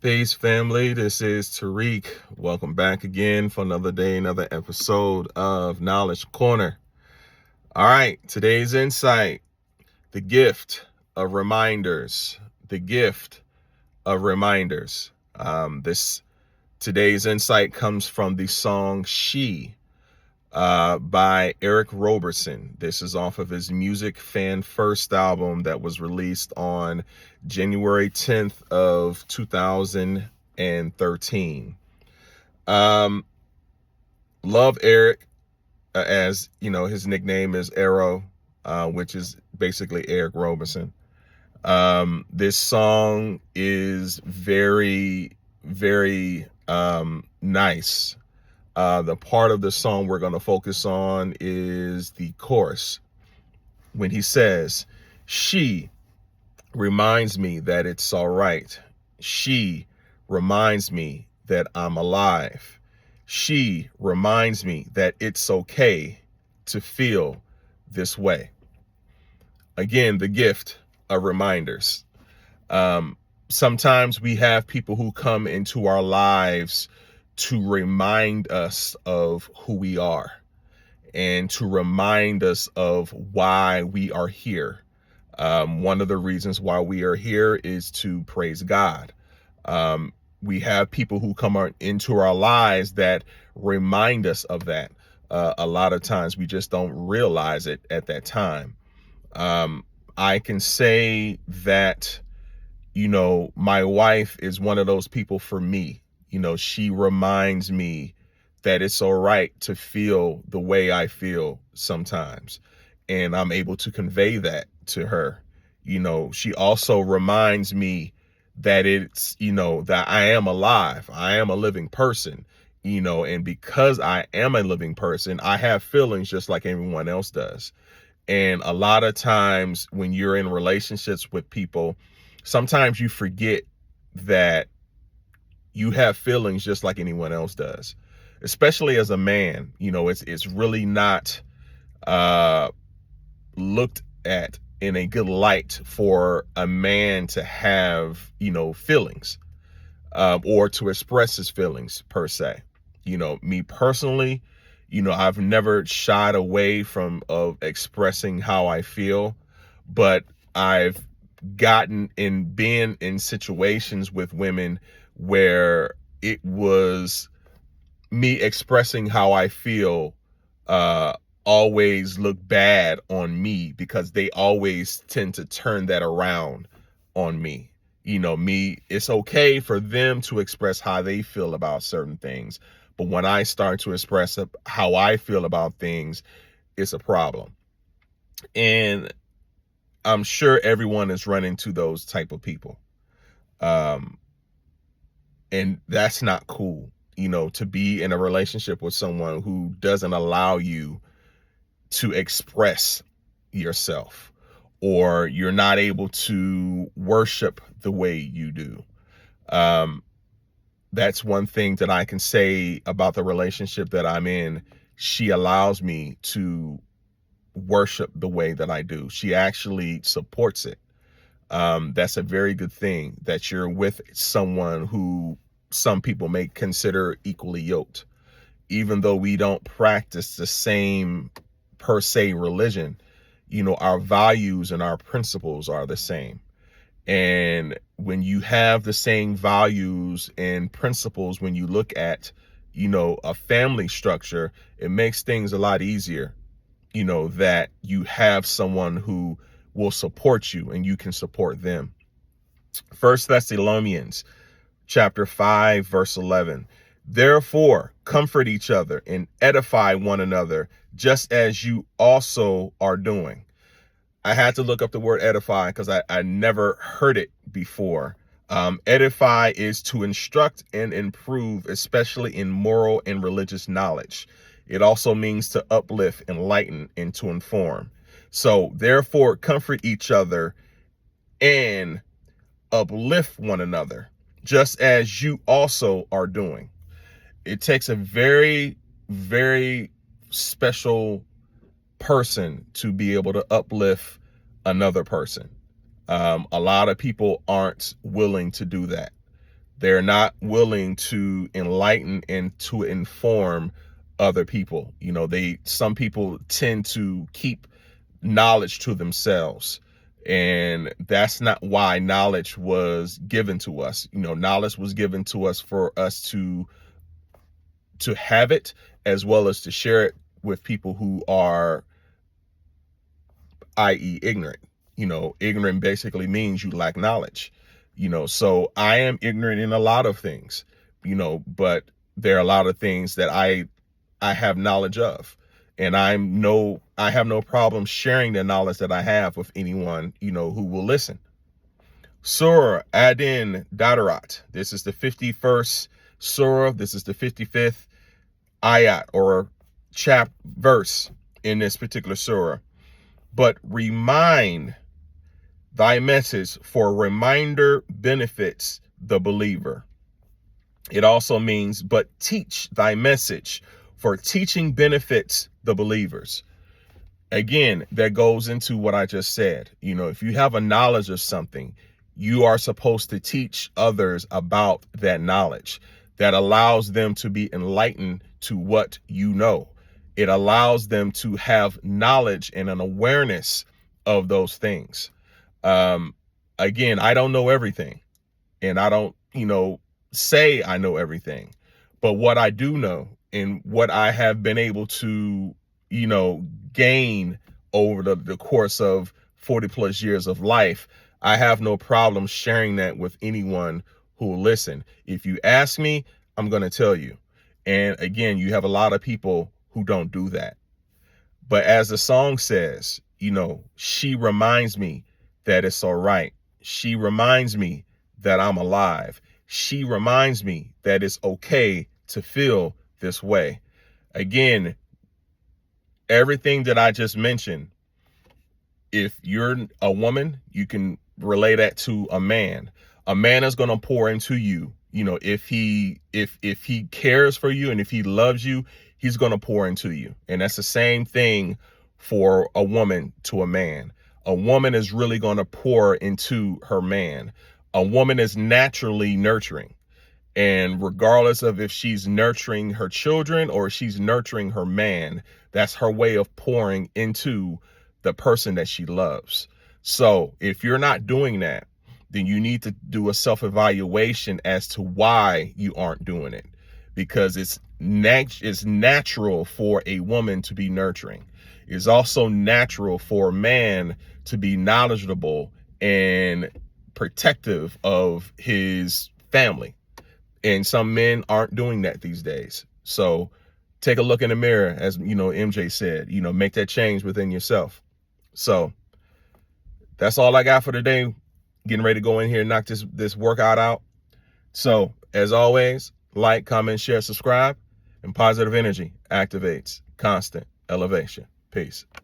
Peace, family. This is Tariq. Welcome back again for another day, another episode of Knowledge Corner. All right, today's insight, the gift of reminders. The gift of reminders. This today's insight comes from the song She by Eric Roberson. This is off of his Music Fan First album that was released on January 10th of 2013. Love Eric, as you know, his nickname is Arrow, which is basically Eric Roberson. This song is very, very nice. The part of the song we're going to focus on is the chorus. When he says, "She reminds me that it's all right. She reminds me that I'm alive. She reminds me that it's okay to feel this way." Again, the gift of reminders. Sometimes we have people who come into our lives to remind us of who we are and to remind us of why we are here. One of the reasons why we are here is to praise God. We have people who come into our lives that remind us of that. A lot of times we just don't realize it at that time. I can say that, my wife is one of those people for me. She reminds me that it's all right to feel the way I feel sometimes. And I'm able to convey that to her. She also reminds me that it's, that I am alive. I am a living person, and because I am a living person, I have feelings just like everyone else does. And a lot of times when you're in relationships with people, sometimes you forget that you have feelings just like anyone else does, especially as a man. It's really not looked at in a good light for a man to have, feelings, or to express his feelings per se. Me personally, I've never shied away from expressing how I feel, but I've been in situations with women where it was me expressing how I feel always look bad on me, because they always tend to turn that around on me. It's okay for them to express how they feel about certain things, but when I start to express how I feel about things, it's a problem. And I'm sure everyone is running to those type of people. And that's not cool, to be in a relationship with someone who doesn't allow you to express yourself, or you're not able to worship the way you do. That's one thing that I can say about the relationship that I'm in. She allows me to worship the way that I do. She actually supports it. That's a very good thing, that you're with someone who some people may consider equally yoked. Even though we don't practice the same per se religion, our values and our principles are the same. And when you have the same values and principles, when you look at, a family structure, it makes things a lot easier, that you have someone who will support you and you can support them. 1 Thessalonians chapter 5, verse 11. Therefore, comfort each other and edify one another, just as you also are doing. I had to look up the word edify because I never heard it before. Edify is to instruct and improve, especially in moral and religious knowledge. It also means to uplift, enlighten, and to inform. So, therefore, comfort each other and uplift one another, just as you also are doing. It takes a very, very special person to be able to uplift another person. A lot of people aren't willing to do that. They're not willing to enlighten and to inform other people. Some people tend to keep knowledge to themselves. And that's not why knowledge was given to us. Knowledge was given to us for us to have it, as well as to share it with people who are, i.e., ignorant. Ignorant basically means you lack knowledge. So I am ignorant in a lot of things, but there are a lot of things that I have knowledge of. And I have no problem sharing the knowledge that I have with anyone, who will listen. Surah Adh-Dhariyat. This is the 51st surah. This is the 55th ayat or verse in this particular surah. But remind thy message, for reminder benefits the believer. It also means, but teach thy message, for teaching benefits the believers. Again, that goes into what I just said. If you have a knowledge of something, you are supposed to teach others about that knowledge. That allows them to be enlightened to what you know. It allows them to have knowledge and an awareness of those things. Again, I don't know everything, and I don't, say I know everything, but what I do know and what I have been able to, gain over the course of 40 plus years of life, I have no problem sharing that with anyone who will listen. If you ask me, I'm going to tell you. And again, you have a lot of people who don't do that. But as the song says, she reminds me that it's all right. She reminds me that I'm alive. She reminds me that it's okay to feel this way. Again, everything that I just mentioned, if you're a woman, you can relay that to a man. A man is going to pour into you. If he cares for you and if he loves you, he's going to pour into you. And that's the same thing for a woman to a man. A woman is really going to pour into her man. A woman is naturally nurturing. And regardless of if she's nurturing her children or she's nurturing her man, that's her way of pouring into the person that she loves. So if you're not doing that, then you need to do a self-evaluation as to why you aren't doing it. Because it's natural for a woman to be nurturing. It's also natural for a man to be knowledgeable and protective of his family. And some men aren't doing that these days. So take a look in the mirror, as MJ said, make that change within yourself. So that's all I got for today. Getting ready to go in here and knock this workout out. So as always, like, comment, share, subscribe, and positive energy activates constant elevation. Peace.